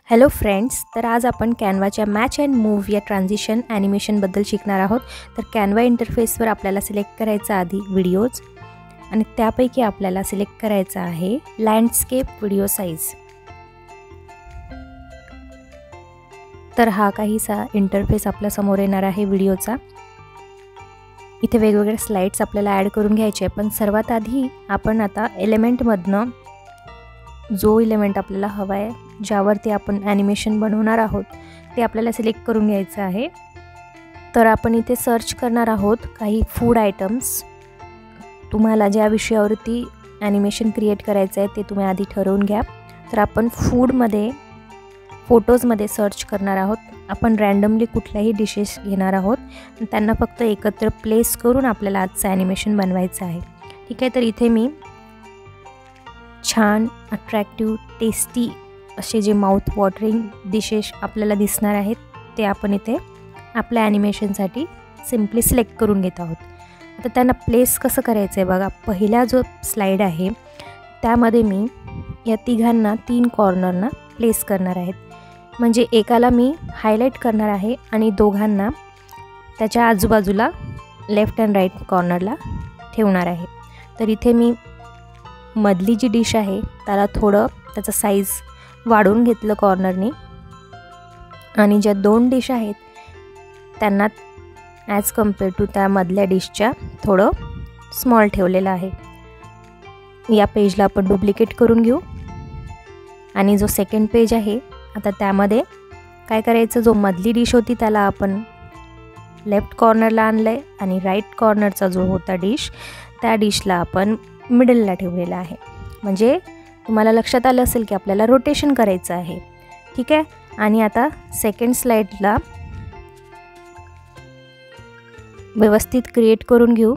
Hello friends, तर आज आपण कॅनवाच्या मॅच अँड मूव्ह या ट्रान्झिशन ॲनिमेशनबद्दल शिकणार आहोत. तर कॅनवा इंटरफेसवर आपल्याला सिलेक्ट करायचा आधी व्हिडिओज आणि त्यापैकी आपल्याला सिलेक्ट करायचा आहे लँडस्केप व्हिडिओ साईज. तर हा काहीसा इंटरफेस आपल्या समोर येणार आहे व्हिडिओचा. इथे वेगवेगळ्या स्लाइड्स आपल्याला ॲड करून घ्यायचे, पण सर्वात आधी आपण आता एलिमेंटमधनं जो एलिमेंट आपल्याला हवा आहे, ज्यावरती आपण ॲनिमेशन बनवणार आहोत, ते आपल्याला सिलेक्ट करून घ्यायचं आहे. तर आपण इथे सर्च करणार आहोत काही फूड आयटम्स. तुम्हाला ज्या विषयावरती ॲनिमेशन क्रिएट करायचं आहे ते तुम्ही आधी ठरवून घ्या. तर आपण फूडमध्ये फोटोजमध्ये सर्च करणार आहोत. आपण रँडमली कुठल्याही डिशेस घेणार आहोत, त्यांना फक्त एकत्र प्लेस करून आपल्याला आजचं ॲनिमेशन बनवायचं आहे. ठीक आहे, तर इथे मी छान अट्रॅक्टिव्ह टेस्टी असे जे माउथ वॉटरिंग डिशेस आपल्याला दिसणार आहेत ते आपण इथे आपल्या ॲनिमेशनसाठी सिम्पली सिलेक्ट करून घेत आहोत. आता त्यांना प्लेस कसं करायचं आहे बघा. पहिला जो स्लाईड आहे त्यामध्ये मी या तिघांना 3 कॉर्नरना प्लेस करणार आहेत. म्हणजे एकाला मी हायलाईट करणार आहे आणि दोघांना त्याच्या आजूबाजूला लेफ्ट अँड राईट कॉर्नरला ठेवणार आहे. तर इथे मी मधली जी डिश आहे त्याला थोडं त्याचं साईज वाढवून घेतलं कॉर्नरनी, आणि ज्या 2 डिश आहेत त्यांना ॲज कम्पेअर टू त्या मधल्या डिशच्या थोडं स्मॉल ठेवलेलं आहे. या पेजला आपण डुप्लिकेट करून घेऊ आणि जो सेकंड पेज आहे आता त्यामध्ये काय करायचं, जो मधली डिश होती त्याला आपण लेफ्ट कॉर्नरला आणलं आहे आणि राईट कॉर्नरचा जो होता डिश त्या डिशला आपण मिडलला ठेवलेला आहे. म्हणजे तुम्हाला लक्षात आलं असेल की आपल्याला रोटेशन करायचं आहे. ठीक आहे, आणि आता सेकंड स्लाईडला व्यवस्थित क्रिएट करून घेऊ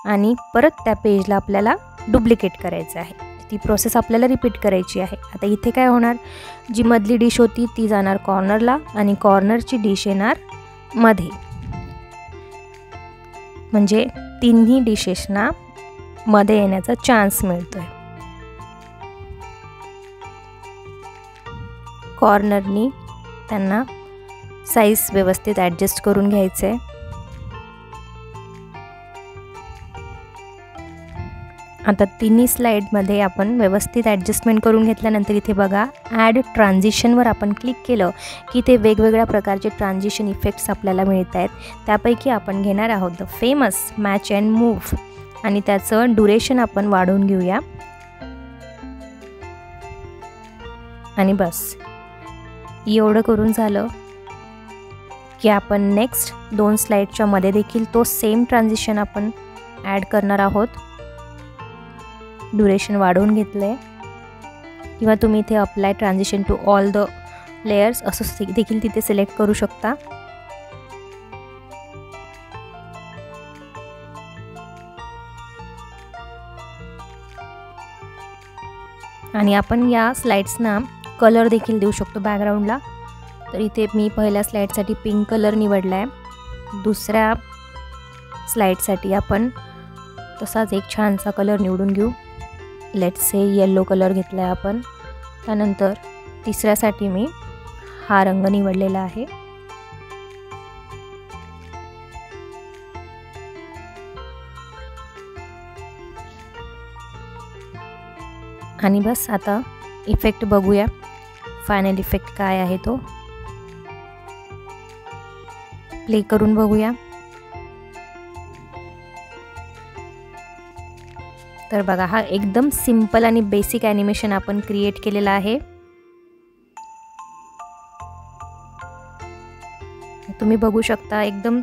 आणि परत त्या पेजला आपल्याला डुप्लिकेट करायचं आहे. ती प्रोसेस आपल्याला रिपीट करायची आहे. आता इथे काय होणार, जी मधली डिश होती ती जाणार कॉर्नरला आणि कॉर्नरची डिश येणार मध्ये. म्हणजे तिन्ही डिशेसना मध्ये येण्याचा चान्स मिळतोय. कॉर्नरनी त्यांना साईज व्यवस्थित ॲडजस्ट करून घ्यायचं आहे. आता तिन्ही स्लाईडमध्ये आपण व्यवस्थित ॲडजस्टमेंट करून घेतल्यानंतर इथे बघा ॲड ट्रान्झिशनवर आपण क्लिक केलं की ते वेगवेगळ्या प्रकारचे ट्रान्झिशन इफेक्ट्स आपल्याला मिळत आहेत. त्यापैकी आपण घेणार आहोत the famous match and move आणि त्याचं ड्युरेशन आपण वाढवून घेऊया. आणि बस एवढं करून झालं की आपण नेक्स्ट 2 स्लाईडच्या मध्ये देखील तो सेम ट्रान्झिशन आपण ॲड करणार आहोत. ड्युरेशन वाढवून घेतलं आहे, किंवा तुम्ही इथे apply transition to all the layers असं देखील तिथे सिलेक्ट करू शकता. आणि आपण या स्लाइड्सना कलर देखील देऊ शकतो बॅकग्राऊंडला. तर इथे मी पहिल्या स्लाईडसाठी पिंक कलर निवडला आहे. दुसऱ्या स्लाईडसाठी आपण तसाच एक छानसा कलर निवडून घेऊ. लेट्स से येलो कलर घेतला आहे आपण. त्यानंतर तिसऱ्यासाठी मी हा रंग निवडलेला आहे. आणि बस आता इफेक्ट बघूया, फायनल इफेक्ट काय आहे तो प्ले करून बघूया. तर बघा हा एकदम सिंपल आणि बेसिक ॲनिमेशन आपण क्रिएट केलेला आहे. तुम्ही बघू शकता एकदम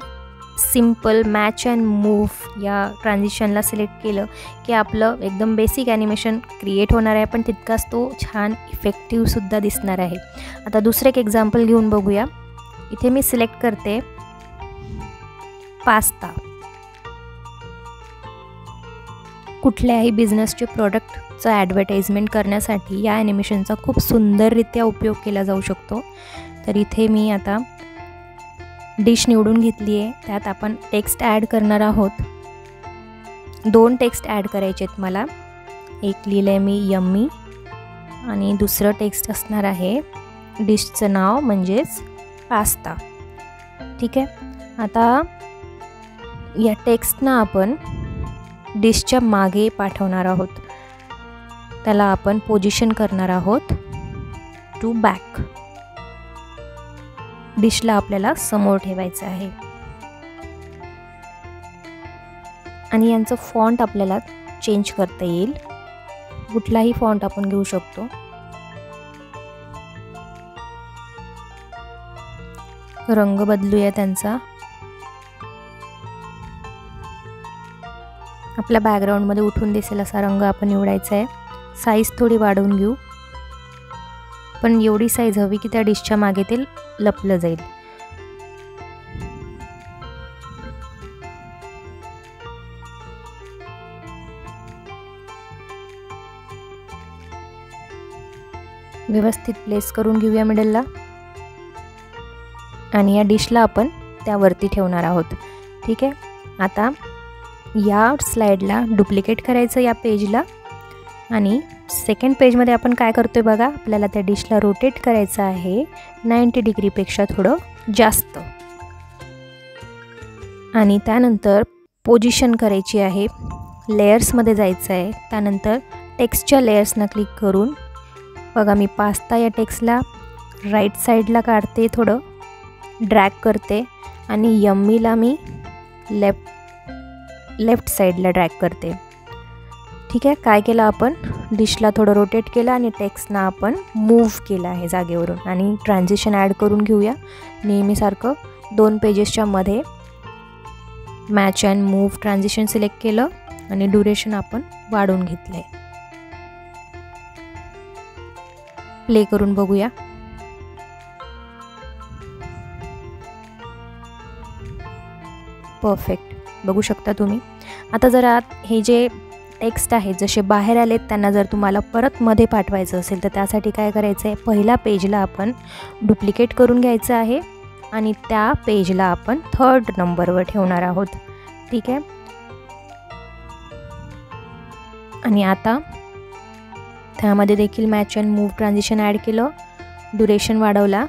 सिंपल मॅच अँड मूव्ह या ट्रान्झिशनला सिलेक्ट केलं की आपलं एकदम बेसिक ॲनिमेशन क्रिएट होणार आहे, पण तितकाच तो छान इफेक्टिव्हसुद्धा दिसणार आहे. आता दुसरं एक एक्झाम्पल घेऊन बघूया. इथे मी सिलेक्ट करते पास्ता. कुठल्याही बिझनेसचे प्रोडक्टचं ॲडव्हर्टाइजमेंट करण्यासाठी या ॲनिमेशनचा खूप सुंदररित्या उपयोग केला जाऊ शकतो. तर इथे मी आता डिश निवडून घेतली आहे. त्यात आपण टेक्स्ट ॲड करणार आहोत. 2 टेक्स्ट ॲड करायचे आहेत मला. एक लिहिलं आहे मी यम्मी आणि दुसरं टेक्स्ट असणार आहे डिशचं नाव म्हणजेच पास्ता. ठीक आहे. आता या टेक्स्टना आपण डिशच्या मागे पाठवणार आहोत. त्याला आपण पोझिशन करणार आहोत टू बॅक. डिशला आपल्याला समोर ठेवायचं आहे. आणि यांचं फॉन्ट आपल्याला चेंज करता येईल. कुठलाही फॉन्ट आपण घेऊ शकतो. रंग बदलूया त्यांचा. आपल्या बॅकग्राऊंडमध्ये उठून दिसेल असा रंग आपण निवडायचा आहे. साईज थोडी वाढवून घेऊ, पण एवढी साईज हवी की त्या डिशच्या मागे ते लपलं जाईल. व्यवस्थित प्लेस करून घेऊया मिडलला. आणि या डिशला आपण त्यावरती ठेवणार आहोत. ठीक आहे. आता या स्लाइडला डुप्लिकेट करायचं या पेजला. आणि सेकंड पेजमध्ये आपण काय करतोय बघा, आपल्याला त्या डिशला रोटेट करायचं आहे 90 डिग्रीपेक्षा थोडं जास्त. आणि त्यानंतर पोझिशन करायची आहे. लेयर्समध्ये जायचं आहे. त्यानंतर टेक्स्टच्या लेयर्सना क्लिक करून बघा मी पास्ता या टेक्स्टला राईट साईडला काढते, थोडं ड्रॅग करते. आणि यम्मीला मी लेफ्ट साईडला ड्रॅग करते. ठीक आहे. काय केलं आपण, डिशला थोडं रोटेट केलं आणि टेक्स्टना आपण मूव्ह केलं आहे जागेवरून. आणि ट्रान्झिशन ॲड करून घेऊया. नेहमीसारखं 2 पेजेसच्या मध्ये match and move transition select केलं आणि ड्युरेशन आपण वाढवून घेतलं आहे. प्ले करून बघूया. परफेक्ट. बघू शकता तुम्ही. आता जर हे जे टेक्स्ट आहे जसे बाहेर आलेत त्यांना जर तुम्हाला परत मध्ये पाठवायचं असेल तर त्यासाठी काय करायचं आहे, पहिल्या पेजला आपण डुप्लिकेट करून घ्यायचं आहे आणि त्या पेजला आपण 3rd नंबरवर ठेवणार आहोत. ठीक आहे. आणि आता त्यामध्ये देखील match and move transition add केलं, ड्युरेशन वाढवला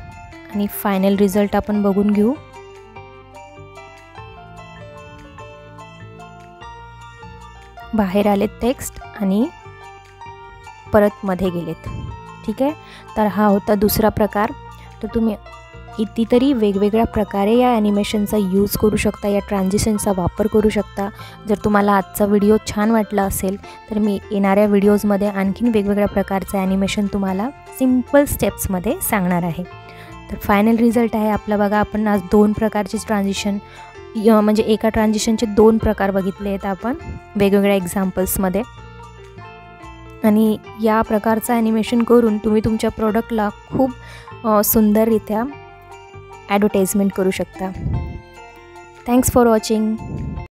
आणि फायनल रिझल्ट आपण बघून घेऊ. बाहेर आलेत टेक्स्ट आणि परत मध्ये गेलेत. ठीक आहे. तर हा होता दुसरा प्रकार. तर तुम्ही कितीतरी वेगवेगळ्या प्रकारे या ॲनिमेशनचा यूज करू शकता, या ट्रान्झिशनचा वापर करू शकता. जर तुम्हाला आजचा व्हिडिओ छान वाटला असेल तर मी येणाऱ्या व्हिडिओजमध्ये आणखीन वेगवेगळ्या प्रकारचं ॲनिमेशन तुम्हाला सिम्पल स्टेप्समध्ये सांगणार आहे. तर फायनल रिझल्ट आहे आपला बघा. आपण आज 2 प्रकारचे ट्रान्झिशन म्हणजे एका ट्रान्झिशनचे 2 प्रकार बघितले आहेत आपण वेगवेगळ्या एक्झाम्पल्समध्ये. आणि या प्रकारचं ॲनिमेशन करून तुम्ही तुमच्या प्रोडक्टला खूप सुंदररित्या ॲडव्हर्टाइजमेंट करू शकता. Thanks for watching.